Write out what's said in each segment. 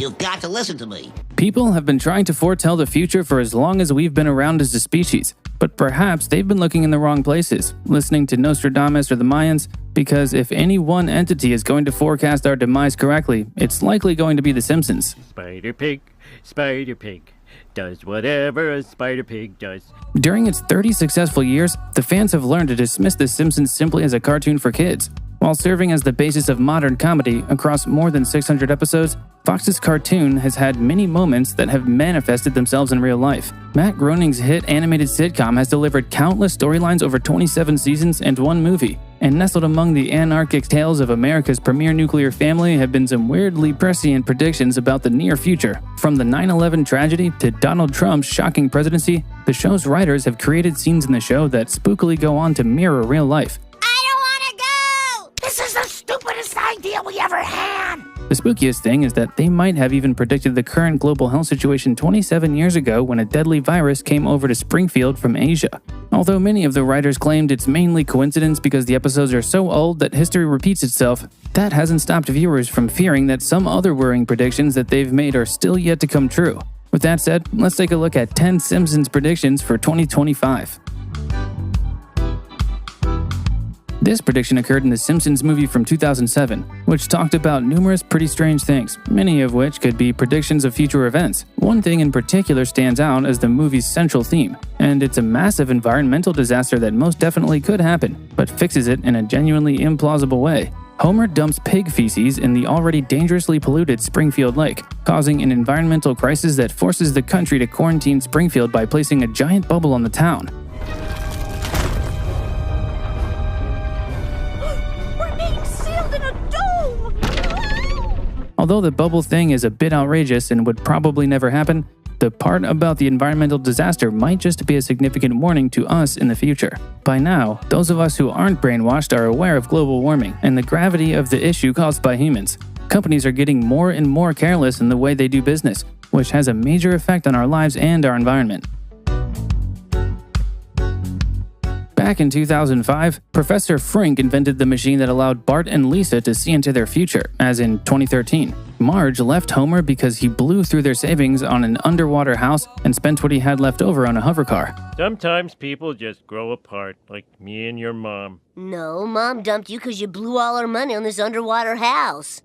You've got to listen to me. People have been trying to foretell the future for as long as we've been around as a species, but perhaps they've been looking in the wrong places, listening to Nostradamus or the Mayans, because if any one entity is going to forecast our demise correctly, it's likely going to be The Simpsons. Spider Pig does whatever a Spider Pig does. During its 30 successful years, the fans have learned to dismiss The Simpsons simply as a cartoon for kids. While serving as the basis of modern comedy across more than 600 episodes, Fox's cartoon has had many moments that have manifested themselves in real life. Matt Groening's hit animated sitcom has delivered countless storylines over 27 seasons and one movie. And nestled among the anarchic tales of America's premier nuclear family have been some weirdly prescient predictions about the near future. From the 9/11 tragedy to Donald Trump's shocking presidency, the show's writers have created scenes in the show that spookily go on to mirror real life. This is the stupidest idea we ever had! The spookiest thing is that they might have even predicted the current global health situation 27 years ago when a deadly virus came over to Springfield from Asia. Although many of the writers claimed it's mainly coincidence because the episodes are so old that history repeats itself, that hasn't stopped viewers from fearing that some other worrying predictions that they've made are still yet to come true. With that said, let's take a look at 10 Simpsons predictions for 2025. This prediction occurred in the Simpsons movie from 2007, which talked about numerous pretty strange things, many of which could be predictions of future events. One thing in particular stands out as the movie's central theme, and it's a massive environmental disaster that most definitely could happen, but fixes it in a genuinely implausible way. Homer dumps pig feces in the already dangerously polluted Springfield Lake, causing an environmental crisis that forces the country to quarantine Springfield by placing a giant bubble on the town. Although the bubble thing is a bit outrageous and would probably never happen, the part about the environmental disaster might just be a significant warning to us in the future. By now, those of us who aren't brainwashed are aware of global warming and the gravity of the issue caused by humans. Companies are getting more and more careless in the way they do business, which has a major effect on our lives and our environment. Back in 2005, Professor Frink invented the machine that allowed Bart and Lisa to see into their future, as in 2013. Marge left Homer because he blew through their savings on an underwater house and spent what he had left over on a hovercar. Sometimes people just grow apart, like me and your mom. No, Mom dumped you because you blew all our money on this underwater house.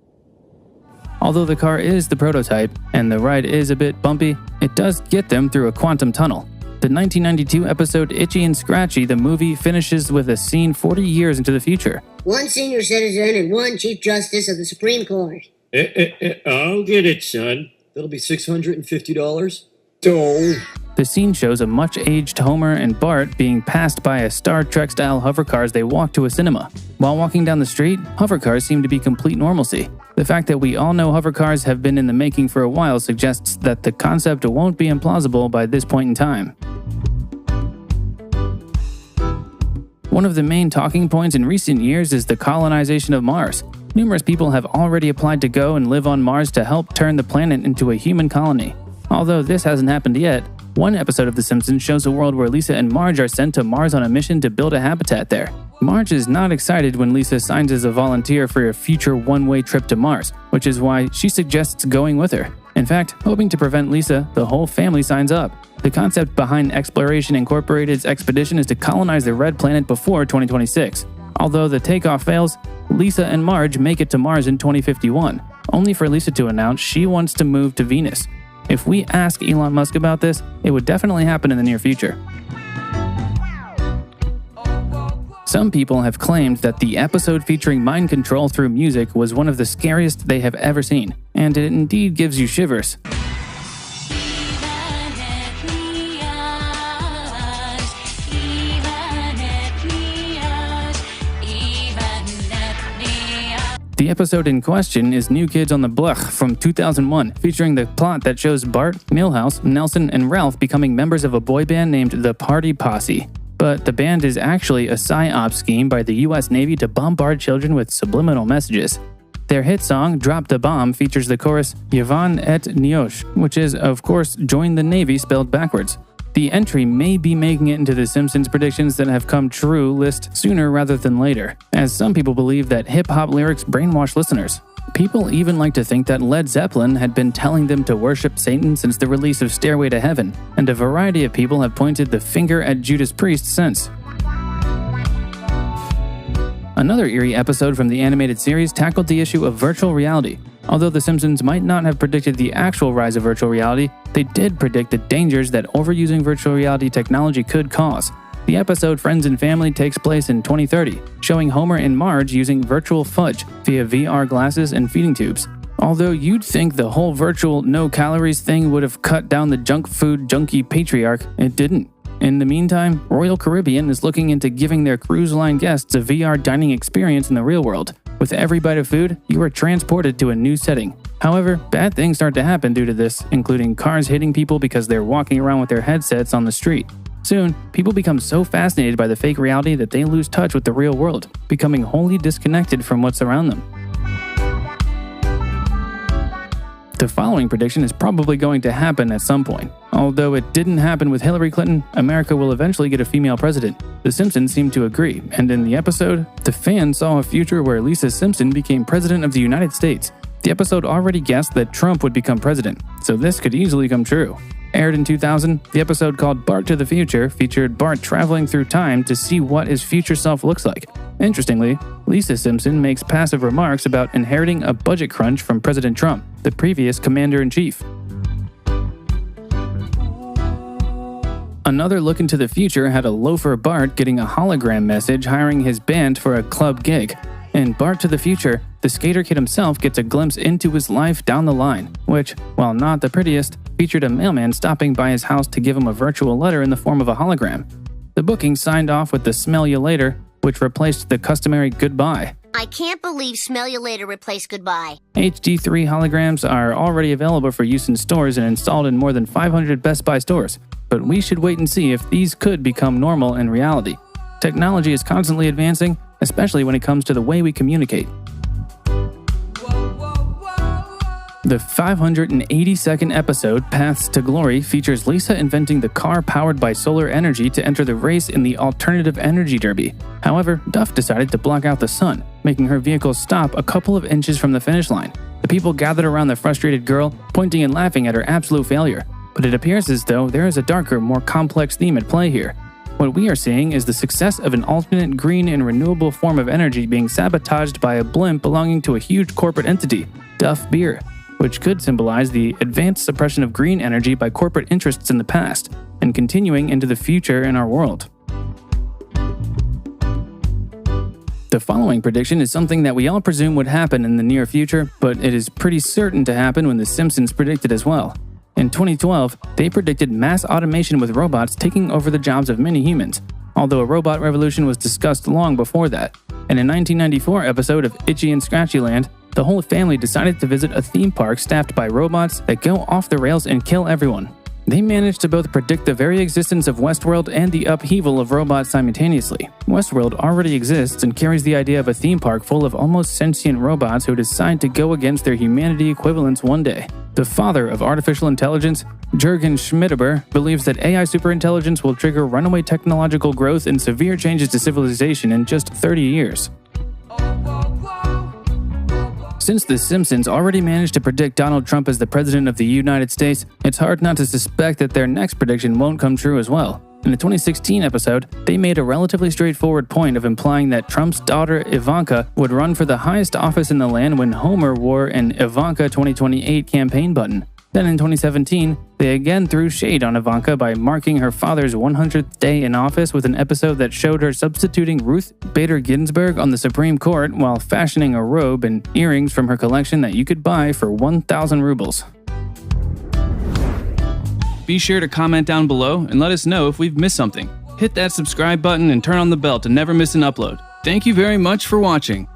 Although the car is the prototype, and the ride is a bit bumpy, it does get them through a quantum tunnel. The 1992 episode Itchy and Scratchy, the movie, finishes with a scene 40 years into the future. One senior citizen and one Chief Justice of the Supreme Court. I'll get it, son. That'll be $650. The scene shows a much-aged Homer and Bart being passed by a Star Trek-style hovercar as they walk to a cinema. While walking down the street, hovercars seem to be complete normalcy. The fact that we all know hovercars have been in the making for a while suggests that the concept won't be implausible by this point in time. One of the main talking points in recent years is the colonization of Mars. Numerous people have already applied to go and live on Mars to help turn the planet into a human colony. Although this hasn't happened yet, one episode of The Simpsons shows a world where Lisa and Marge are sent to Mars on a mission to build a habitat there. Marge is not excited when Lisa signs as a volunteer for a future one-way trip to Mars, which is why she suggests going with her. In fact, hoping to prevent Lisa, the whole family signs up. The concept behind Exploration Incorporated's expedition is to colonize the red planet before 2026. Although the takeoff fails, Lisa and Marge make it to Mars in 2051, only for Lisa to announce she wants to move to Venus. If we ask Elon Musk about this, it would definitely happen in the near future. Some people have claimed that the episode featuring mind control through music was one of the scariest they have ever seen, and it indeed gives you shivers. The episode in question is New Kids on the Block from 2001, featuring the plot that shows Bart, Milhouse, Nelson, and Ralph becoming members of a boy band named the Party Posse. But the band is actually a psyop scheme by the US Navy to bombard children with subliminal messages. Their hit song, Drop the Bomb, features the chorus, Yvonne et Nioche, which is, of course, Join the Navy spelled backwards. The entry may be making it into the Simpsons predictions that have come true list sooner rather than later, as some people believe that hip-hop lyrics brainwash listeners. People even like to think that Led Zeppelin had been telling them to worship Satan since the release of Stairway to Heaven, and a variety of people have pointed the finger at Judas Priest since. Another eerie episode from the animated series tackled the issue of virtual reality. Although The Simpsons might not have predicted the actual rise of virtual reality, they did predict the dangers that overusing virtual reality technology could cause. The episode Friends and Family takes place in 2030, showing Homer and Marge using virtual fudge via VR glasses and feeding tubes. Although you'd think the whole virtual no calories thing would have cut down the junk food junkie patriarch, it didn't. In the meantime, Royal Caribbean is looking into giving their cruise line guests a VR dining experience in the real world. With every bite of food, you are transported to a new setting. However, bad things start to happen due to this, including cars hitting people because they're walking around with their headsets on the street. Soon, people become so fascinated by the fake reality that they lose touch with the real world, becoming wholly disconnected from what's around them. The following prediction is probably going to happen at some point. Although it didn't happen with Hillary Clinton, America will eventually get a female president. The Simpsons seem to agree, and in the episode, the fans saw a future where Lisa Simpson became president of the United States. The episode already guessed that Trump would become president, so this could easily come true. Aired in 2000, the episode called Bart to the Future featured Bart traveling through time to see what his future self looks like. Interestingly, Lisa Simpson makes passive remarks about inheriting a budget crunch from President Trump, the previous commander-in-chief. Another look into the future had a loafer Bart getting a hologram message hiring his band for a club gig. In Bart to the Future, the skater kid himself gets a glimpse into his life down the line, which, while not the prettiest, featured a mailman stopping by his house to give him a virtual letter in the form of a hologram. The booking signed off with the Smell You Later, which replaced the customary Goodbye. I can't believe Smell You Later replaced Goodbye. HD3 holograms are already available for use in stores and installed in more than 500 Best Buy stores, but we should wait and see if these could become normal in reality. Technology is constantly advancing, especially when it comes to the way we communicate. The 582nd episode, Paths to Glory, features Lisa inventing the car powered by solar energy to enter the race in the Alternative Energy Derby. However, Duff decided to block out the sun, making her vehicle stop a couple of inches from the finish line. The people gathered around the frustrated girl, pointing and laughing at her absolute failure. But it appears as though there is a darker, more complex theme at play here. What we are seeing is the success of an alternate green and renewable form of energy being sabotaged by a blimp belonging to a huge corporate entity, Duff Beer, which could symbolize the advanced suppression of green energy by corporate interests in the past, and continuing into the future in our world. The following prediction is something that we all presume would happen in the near future, but it is pretty certain to happen when The Simpsons predicted as well. In 2012, they predicted mass automation with robots taking over the jobs of many humans, although a robot revolution was discussed long before that. In a 1994 episode of Itchy and Scratchy Land, the whole family decided to visit a theme park staffed by robots that go off the rails and kill everyone. They managed to both predict the very existence of Westworld and the upheaval of robots simultaneously. Westworld already exists and carries the idea of a theme park full of almost sentient robots who decide to go against their humanity equivalents one day. The father of artificial intelligence, Jürgen Schmideber, believes that AI superintelligence will trigger runaway technological growth and severe changes to civilization in just 30 years. Since The Simpsons already managed to predict Donald Trump as the President of the United States, it's hard not to suspect that their next prediction won't come true as well. In the 2016 episode, they made a relatively straightforward point of implying that Trump's daughter Ivanka would run for the highest office in the land when Homer wore an Ivanka 2028 campaign button. Then in 2017, they again threw shade on Ivanka by marking her father's 100th day in office with an episode that showed her substituting Ruth Bader Ginsburg on the Supreme Court while fashioning a robe and earrings from her collection that you could buy for 1,000 rubles. Be sure to comment down below and let us know if we've missed something. Hit that subscribe button and turn on the bell to never miss an upload. Thank you very much for watching.